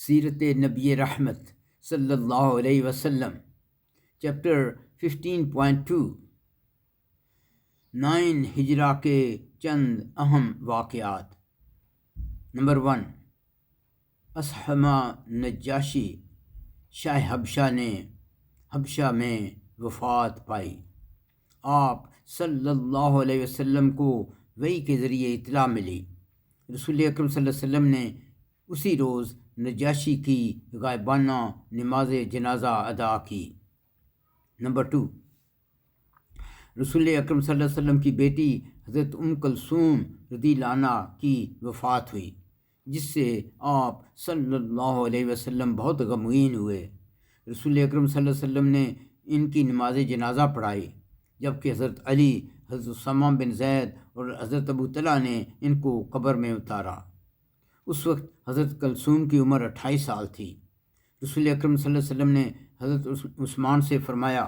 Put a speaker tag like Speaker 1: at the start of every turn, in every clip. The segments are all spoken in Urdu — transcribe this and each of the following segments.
Speaker 1: سیرت نبی رحمت صلی اللہ علیہ وسلم، چیپٹر 15.2، 9 ہجرہ کے چند اہم واقعات۔ نمبر 1، اسحمہ نجاشی شاہ حبشہ میں وفات پائی۔ آپ صلی اللہ علیہ وسلم کو وحی کے ذریعے اطلاع ملی۔ رسول اکرم صلی اللہ علیہ وسلم نے اسی روز نجاشی کی غائبانہ نماز جنازہ ادا کی۔ نمبر 2، رسول اکرم صلی اللہ علیہ وسلم کی بیٹی حضرت کلثوم رضی اللہ عنہ کی وفات ہوئی، جس سے آپ صلی اللہ علیہ وسلم بہت غمگین ہوئے۔ رسول اکرم صلی اللہ علیہ وسلم نے ان کی نماز جنازہ پڑھائی، جبکہ حضرت علی، حضرت اسامہ بن زید اور حضرت ابو طلحہ نے ان کو قبر میں اتارا۔ اس وقت حضرت کلثوم کی عمر 28 سال تھی۔ رسول اکرم صلی اللہ علیہ وسلم نے حضرت عثمان سے فرمایا،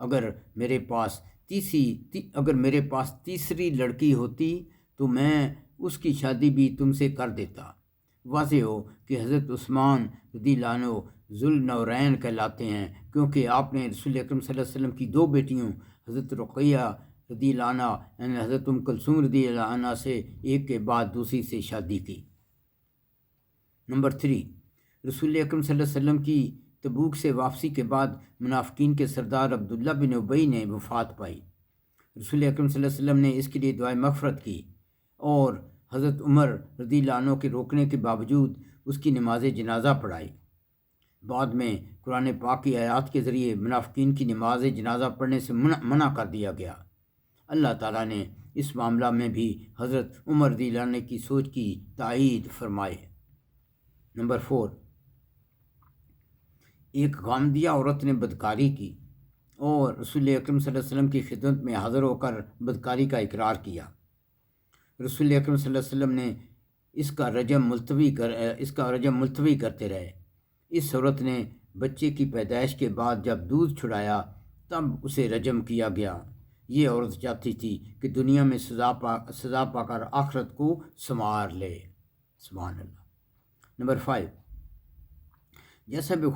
Speaker 1: اگر میرے پاس تیسری لڑکی ہوتی تو میں اس کی شادی بھی تم سے کر دیتا۔ واضح ہو کہ حضرت عثمان رضی اللہ عنہ ذوالنورین کہلاتے ہیں، کیونکہ آپ نے رسول اکرم صلی اللہ علیہ وسلم کی 2 بیٹیوں حضرت رقیہ رضی اللہ عنہ یعنی حضرت کلثوم رضی اللہ عنہ سے ایک کے بعد دوسری سے شادی کی۔ نمبر 3، رسول اکرم صلی اللہ علیہ وسلم کی تبوک سے واپسی کے بعد منافقین کے سردار عبداللہ بن ابی نے وفات پائی۔ رسول اکرم صلی اللہ علیہ وسلم نے اس کے لیے دعائے مغفرت کی اور حضرت عمر رضی اللہ عنہ کے روکنے کے باوجود اس کی نماز جنازہ پڑھائی۔ بعد میں قرآن پاک کی آیات کے ذریعے منافقین کی نماز جنازہ پڑھنے سے منع کر دیا گیا۔ اللہ تعالیٰ نے اس معاملہ میں بھی حضرت عمر رضی اللہ عنہ کی سوچ کی تائید فرمائے۔ نمبر 4، ایک غامدیہ عورت نے بدکاری کی اور رسول اکرم صلی اللہ علیہ وسلم کی خدمت میں حاضر ہو کر بدکاری کا اقرار کیا۔ رسول اکرم صلی اللہ علیہ وسلم نے اس کا رجم ملتوی کرتے رہے۔ اس عورت نے بچے کی پیدائش کے بعد جب دودھ چھڑایا تب اسے رجم کیا گیا۔ یہ عورت چاہتی تھی کہ دنیا میں سزا پا کر آخرت کو سنوار لے۔ سبحان اللہ۔ نمبر 5، جیسا کہ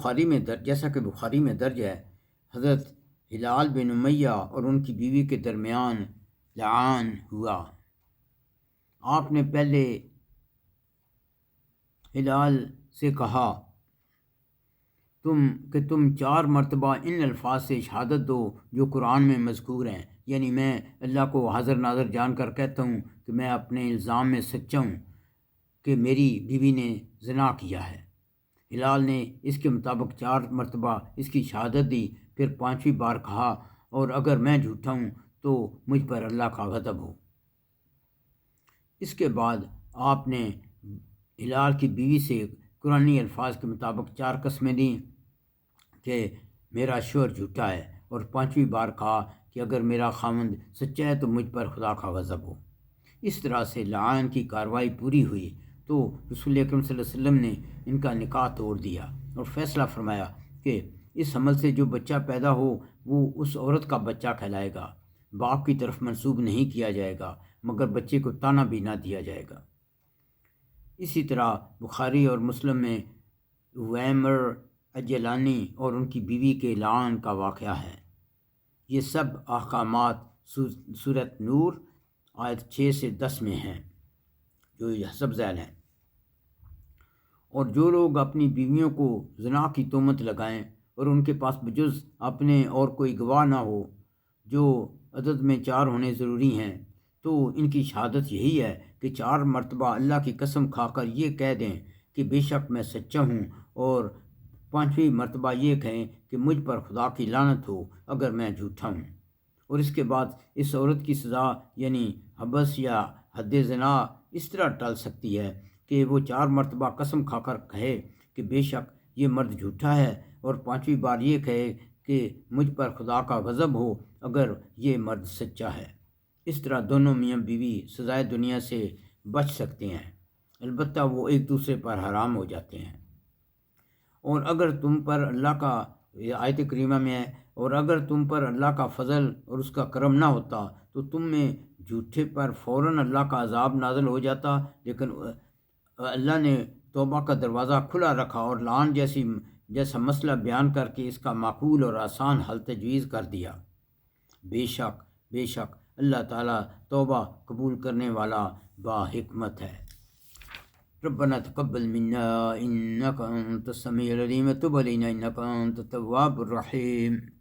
Speaker 1: بخاری میں درج ہے، حضرت ہلال بن امیہ اور ان کی بیوی کے درمیان لعان ہوا۔ آپ نے پہلے ہلال سے کہا کہ تم 4 مرتبہ ان الفاظ سے شہادت دو جو قرآن میں مذکور ہیں، یعنی میں اللہ کو حاضر ناظر جان کر کہتا ہوں کہ میں اپنے الزام میں سچا ہوں کہ میری بیوی نے زنا کیا ہے۔ ہلال نے اس کے مطابق 4 مرتبہ اس کی شہادت دی، پھر 5ویں بار کہا، اور اگر میں جھوٹا ہوں تو مجھ پر اللہ کا غضب ہو۔ اس کے بعد آپ نے ہلال کی بیوی سے قرآنی الفاظ کے مطابق 4 قسمیں دیں کہ میرا شوہر جھوٹا ہے، اور 5ویں بار کہا کہ اگر میرا خاوند سچا ہے تو مجھ پر خدا کا غضب ہو۔ اس طرح سے لعان کی کارروائی پوری ہوئی تو رسول اکرم صلی اللہ علیہ وسلم نے ان کا نکاح توڑ دیا اور فیصلہ فرمایا کہ اس عمل سے جو بچہ پیدا ہو وہ اس عورت کا بچہ کہلائے گا، باپ کی طرف منسوب نہیں کیا جائے گا، مگر بچے کو طعنہ بھی نہ دیا جائے گا۔ اسی طرح بخاری اور مسلم میں ویمر اجلانی اور ان کی بیوی کے لعان کا واقعہ ہے۔ یہ سب احکامات سورۃ نور آیت 6 سے 10 میں ہیں جو حسب ذیل ہیں۔ اور جو لوگ اپنی بیویوں کو زنا کی تہمت لگائیں اور ان کے پاس بجز اپنے اور کوئی گواہ نہ ہو، جو عدد میں 4 ہونے ضروری ہیں، تو ان کی شہادت یہی ہے کہ 4 مرتبہ اللہ کی قسم کھا کر یہ کہہ دیں کہ بے شک میں سچا ہوں، اور 5ویں مرتبہ یہ کہیں کہ مجھ پر خدا کی لعنت ہو اگر میں جھوٹا ہوں۔ اور اس کے بعد اس عورت کی سزا یعنی حبس یا حد زنا اس طرح ٹل سکتی ہے کہ وہ 4 مرتبہ قسم کھا کر کہے کہ بے شک یہ مرد جھوٹا ہے، اور 5ویں بار یہ کہے کہ مجھ پر خدا کا غضب ہو اگر یہ مرد سچا ہے۔ اس طرح دونوں میاں بیوی سزائے دنیا سے بچ سکتے ہیں، البتہ وہ ایک دوسرے پر حرام ہو جاتے ہیں۔ اور اگر تم پر اللہ کا، یہ آیت کریمہ میں ہے، اور اگر تم پر اللہ کا فضل اور اس کا کرم نہ ہوتا تو تم میں جھوٹے پر فوراً اللہ کا عذاب نازل ہو جاتا، لیکن اللہ نے توبہ کا دروازہ کھلا رکھا اور لعان جیسا مسئلہ بیان کر کے اس کا معقول اور آسان حل تجویز کر دیا۔ بے شک اللہ تعالیٰ توبہ قبول کرنے والا با حکمت ہے۔ ربنا تقبل منا انك انت السميع العليم وتب علينا انك انت التواب الرحيم۔